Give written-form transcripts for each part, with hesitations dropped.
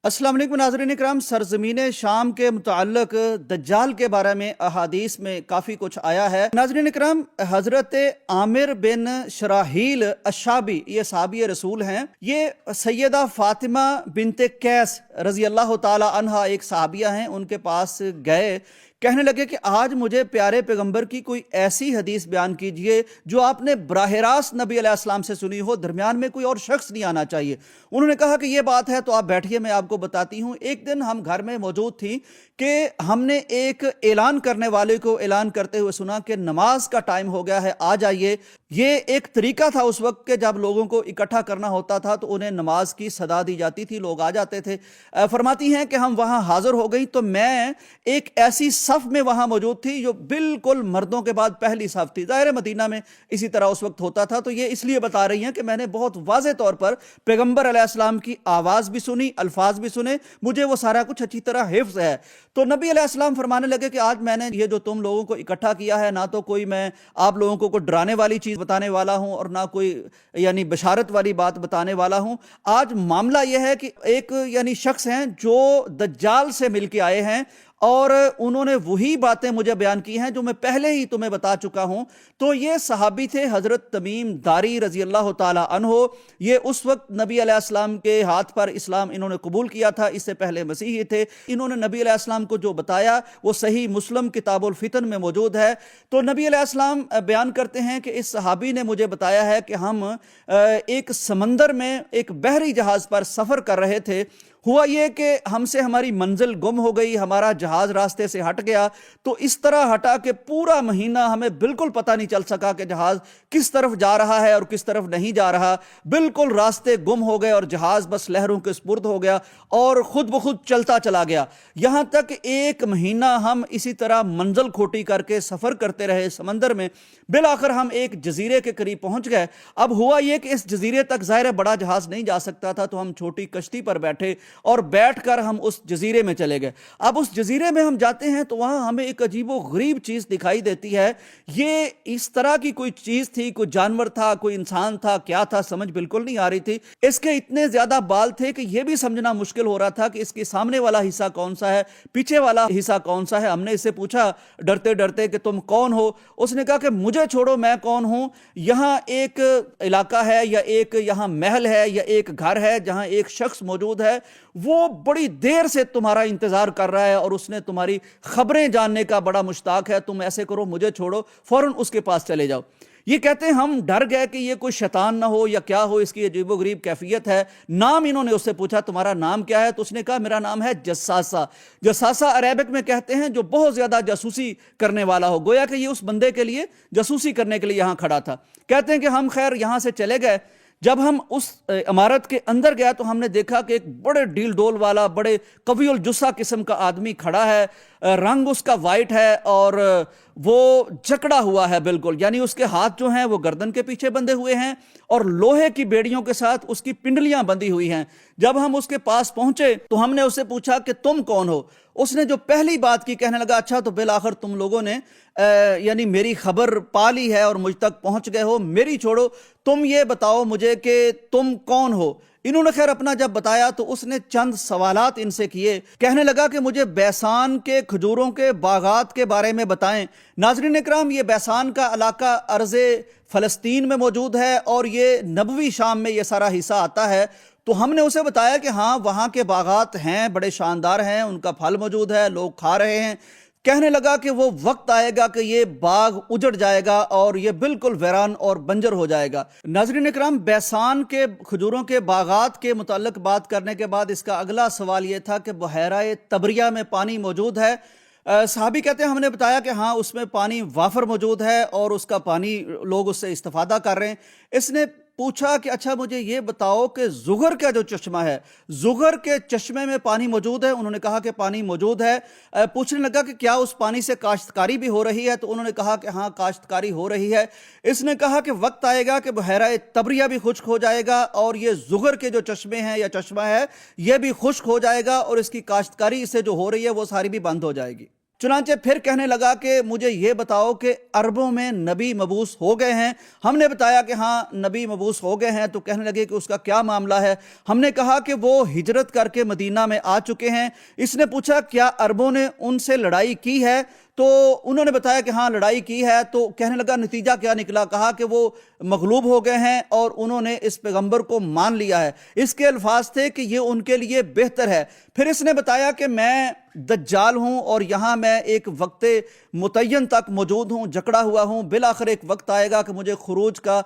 अस्सलाम वालेकुम नाज़रीन इकराम। सरज़मीन शाम के मुताल्लिक़ दज्जाल के बारे में अहादीस में काफ़ी कुछ आया है। नाज़रीन इकराम, हज़रत आमिर बिन शराहील अश्शाबी, ये सहाबी रसूल हैं। ये सैयदा फ़ातिमा बिनते कैस रज़ी अल्लाह ताला अन्हा एक सहाबिया हैं, उनके पास गए। कहने लगे कि आज मुझे प्यारे पैगंबर की कोई ऐसी हदीस बयान कीजिए जो आपने बराह रास्त नबी अलैहिस्सलाम से सुनी हो, दरमियान में कोई और शख्स नहीं आना चाहिए। उन्होंने कहा कि ये बात है तो आप बैठिए, मैं आपको बताती हूँ। एक दिन हम घर में मौजूद थी कि हमने एक ऐलान करने वाले को ऐलान करते हुए सुना कि नमाज का टाइम हो गया है, आ जाइए। ये एक तरीका था उस वक्त के जब लोगों को इकट्ठा करना होता था तो उन्हें नमाज की सदा दी जाती थी, लोग आ जाते थे। फरमाती हैं कि हम वहाँ हाजिर हो गई तो मैं एक ऐसी सफ में वहाँ मौजूद थी जो बिल्कुल मर्दों के बाद पहली सफ थी। ज़ाहिर मदीना में इसी तरह उस वक्त होता था। तो ये इसलिए बता रही हैं कि मैंने बहुत वाज़े तौर पर पैगंबर अलैहिस्सलाम की आवाज़ भी सुनी, अल्फाज भी सुने, मुझे वो सारा कुछ अच्छी तरह हिफ्ज़ है। तो नबी अलैहिस्सलाम फरमाने लगे कि आज मैंने ये जो तुम लोगों को इकट्ठा किया है, ना तो कोई मैं आप लोगों को कोई डराने वाली चीज़ बताने वाला हूँ और ना कोई यानी बशारत वाली बात बताने वाला हूँ। आज मामला यह है कि एक यानी शख्स हैं जो दज्जाल से मिल के आए हैं और उन्होंने वही बातें मुझे बयान की हैं जो मैं पहले ही तुम्हें बता चुका हूं। तो ये सहाबी थे हजरत तमीम दारी रजी अल्लाह ताला अन्हो। ये उस वक्त नबी अलैहिस्सलाम के हाथ पर इस्लाम इन्होंने कबूल किया था, इससे पहले मसीही थे। इन्होंने नबी अलैहिस्सलाम को जो बताया वो सही मुस्लिम किताबुल फितन में मौजूद है। तो नबी अलैहिस्सलाम बयान करते हैं कि इस सहाबी ने मुझे बताया है कि हम एक समंदर में एक बहरी जहाज पर सफर कर रहे थे। हुआ ये कि हमसे हमारी मंजिल गुम हो गई, हमारा जहाज रास्ते से हट गया। तो इस तरह हटा कि पूरा महीना हमें बिल्कुल पता नहीं चल सका कि जहाज किस तरफ जा रहा है और किस तरफ नहीं जा रहा। बिल्कुल रास्ते गुम हो गए और जहाज बस लहरों के सुपुर्द हो गया और खुद ब खुद चलता चला गया। यहाँ तक एक महीना हम इसी तरह मंजिल खोटी करके सफ़र करते रहे समंदर में। बिल आखिर हम एक जजीरे के करीब पहुंच गए। अब हुआ ये कि इस जजीरे तक ज़ाहिर बड़ा जहाज नहीं जा सकता था, तो हम छोटी कश्ती पर बैठे और बैठकर हम उस जजीरे में चले गए। अब उस जजीरे में हम जाते हैं तो वहां हमें एक अजीबो गरीब चीज दिखाई देती है। ये इस तरह की कोई चीज थी, कोई जानवर था, कोई इंसान था, क्या था समझ बिल्कुल नहीं आ रही थी। इसके इतने ज्यादा बाल थे कि यह भी समझना मुश्किल हो रहा था कि इसके सामने वाला हिस्सा कौन सा है, पीछे वाला हिस्सा कौन सा है। हमने इससे पूछा डरते डरते कि तुम कौन हो। उसने कहा कि मुझे छोड़ो, मैं कौन हूं। यहां एक इलाका है या एक यहां महल है या एक घर है जहां एक शख्स मौजूद है, वो बड़ी देर से तुम्हारा इंतजार कर रहा है और उसने तुम्हारी खबरें जानने का बड़ा मुश्ताक है। तुम ऐसे करो, मुझे छोड़ो, फौरन उसके पास चले जाओ। ये कहते हैं हम डर गए कि ये कोई शैतान ना हो या क्या हो, इसकी अजीबोगरीब कैफियत है। नाम इन्होंने उससे पूछा तुम्हारा नाम क्या है, तो उसने कहा मेरा नाम है जस्सासा। जस्सासा अरेबिक में कहते हैं जो बहुत ज्यादा जासूसी करने वाला हो। गोया कि ये उस बंदे के लिए जासूसी करने के लिए यहां खड़ा था। कहते हैं कि हम खैर यहां से चले गए। जब हम उस इमारत के अंदर गया तो हमने देखा कि एक बड़े डील डोल वाला, बड़े कवियुल जुस्सा किस्म का आदमी खड़ा है। रंग उसका वाइट है और वो जकड़ा हुआ है बिल्कुल, यानी उसके हाथ जो हैं वो गर्दन के पीछे बंधे हुए हैं और लोहे की बेड़ियों के साथ उसकी पिंडलियां बंधी हुई हैं। जब हम उसके पास पहुंचे तो हमने उससे पूछा कि तुम कौन हो। उसने जो पहली बात की, कहने लगा अच्छा तो बिल आखिर तुम लोगों ने यानी मेरी खबर पा ली है और मुझ तक पहुंच गए हो। मेरी छोड़ो, तुम ये बताओ मुझे कि तुम कौन हो। इन्होंने खैर अपना जब बताया तो उसने चंद सवालात इनसे किए। कहने लगा कि मुझे बैसान के खजूरों के बागात के बारे में बताएं। नाज़रीन इकराम, ये बैसान का इलाका अर्ज़े फ़लस्तीन में मौजूद है और ये नबवी शाम में ये सारा हिस्सा आता है। तो हमने उसे बताया कि हाँ वहाँ के बागात हैं, बड़े शानदार हैं, उनका फल मौजूद है, लोग खा रहे हैं। कहने लगा कि वो वक्त आएगा कि ये बाग उजड़ जाएगा और ये बिल्कुल वीरान और बंजर हो जाएगा। नाज़रीन इकराम, बैसान के खजूरों के बागात के मुताल्लिक बात करने के बाद इसका अगला सवाल ये था कि बहरा तबरिया में पानी मौजूद है। साहबी कहते हैं हमने बताया कि हाँ उसमें पानी वाफर मौजूद है और उसका पानी लोग उससे इस्तेफादा कर रहे हैं। इसने पूछा कि अच्छा मुझे ये बताओ कि जुगर का जो चश्मा है, जुगर के चश्मे में पानी मौजूद है। उन्होंने कहा कि पानी मौजूद है। पूछने लगा कि क्या उस पानी से काश्तकारी भी हो रही है, तो उन्होंने कहा कि हाँ काश्तकारी हो रही है। इसने कहा कि वक्त आएगा कि बहरा तबरिया भी खुश्क हो जाएगा और ये जुगर के जो चश्मे हैं या चश्मा है ये भी खुश्क हो जाएगा और इसकी काश्तकारी इससे जो हो रही है वो सारी भी बंद हो जाएगी। चुनांचे फिर कहने लगा कि मुझे ये बताओ कि अरबों में नबी मबूस हो गए हैं। हमने बताया कि हाँ नबी मबूस हो गए हैं। तो कहने लगे कि उसका क्या मामला है। हमने कहा कि वो हिजरत करके मदीना में आ चुके हैं। इसने पूछा क्या अरबों ने उनसे लड़ाई की है। तो उन्होंने बताया कि हाँ लड़ाई की है। तो कहने लगा नतीजा क्या निकला। कहा कि वो मगलूब हो गए हैं और उन्होंने इस पैगंबर को मान लिया है। इसके अल्फाज थे कि ये उनके लिए बेहतर है। फिर इसने बताया कि मैं दज्जाल हूं और यहां मैं एक वक्त मुतय्यन तक मौजूद हूं, जकड़ा हुआ हूं। बिल आखिर एक वक्त आएगा कि मुझे खुरूज का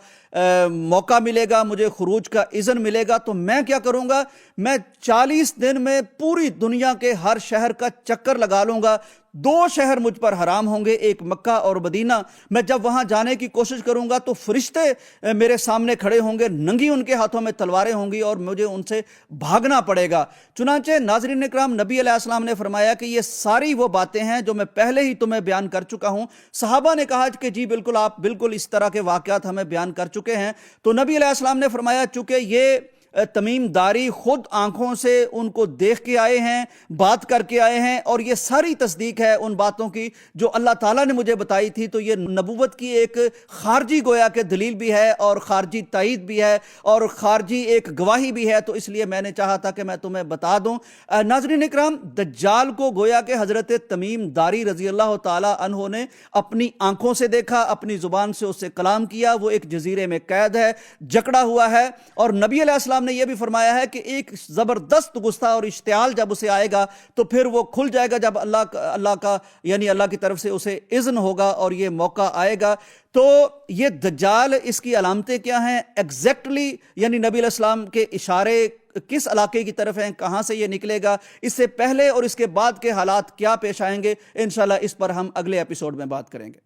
मौका मिलेगा, मुझे खुरूज का इज़न मिलेगा। तो मैं क्या करूंगा, मैं 40 दिन में पूरी दुनिया के हर शहर का चक्कर लगा लूंगा। 2 शहर मुझ पर हराम होंगे, एक मक्का और मदीना। मैं जब वहां जाने की कोशिश करूंगा तो फरिश्ते मेरे सामने खड़े होंगे, नंगी उनके हाथों में तलवारें होंगी और मुझे उनसे भागना पड़ेगा। चुनांचे नाज़रीन इकराम, नबी अलैहिस्सलाम ने फरमाया कि ये सारी वो बातें हैं जो मैं पहले ही तुम्हें बयान कर चुका हूं। सहाबा ने कहा कि जी बिल्कुल, आप बिल्कुल इस तरह के वाक़यात हमें बयान कर चुके हैं। तो नबी अलैहिस्सलाम ने फरमाया चूंकि ये तमीम दारी खुद आंखों से उनको देख के आए हैं, बात करके आए हैं और ये सारी तस्दीक है उन बातों की जो अल्लाह ताला ने मुझे बताई थी। तो ये नबूवत की एक खारजी गोया के दलील भी है और खारजी तायीद भी है और खारजी एक गवाही भी है। तो इसलिए मैंने चाहा था कि मैं तुम्हें बता दूं। नाज़रीन इकराम, दज्जाल को गोया के हजरत तमीम दारी रजी अल्लाह ताला अन्हो ने अपनी आंखों से देखा, अपनी जुबान से उससे कलाम किया। वो एक जजीरे में कैद है, जकड़ा हुआ है। और नबी अलैहिस्सलाम ने यह भी फरमाया है कि एक जबरदस्त गुस्सा और इश्तियाल जब उसे आएगा तो फिर वो खुल जाएगा जब अल्लाह का यानी अल्लाह की तरफ से उसे इज़्न होगा और ये मौका आएगा। तो ये दज्जाल, इसकी अलामतें क्या हैं एग्जैक्टली, यानी नबी अलैहिस्सलाम के इशारे किस इलाके की तरफ हैं, कहां से ये निकलेगा, इससे पहले और इसके बाद के हालात क्या पेश आएंगे, इंशाल्लाह इस पर हम अगले एपिसोड में बात करेंगे।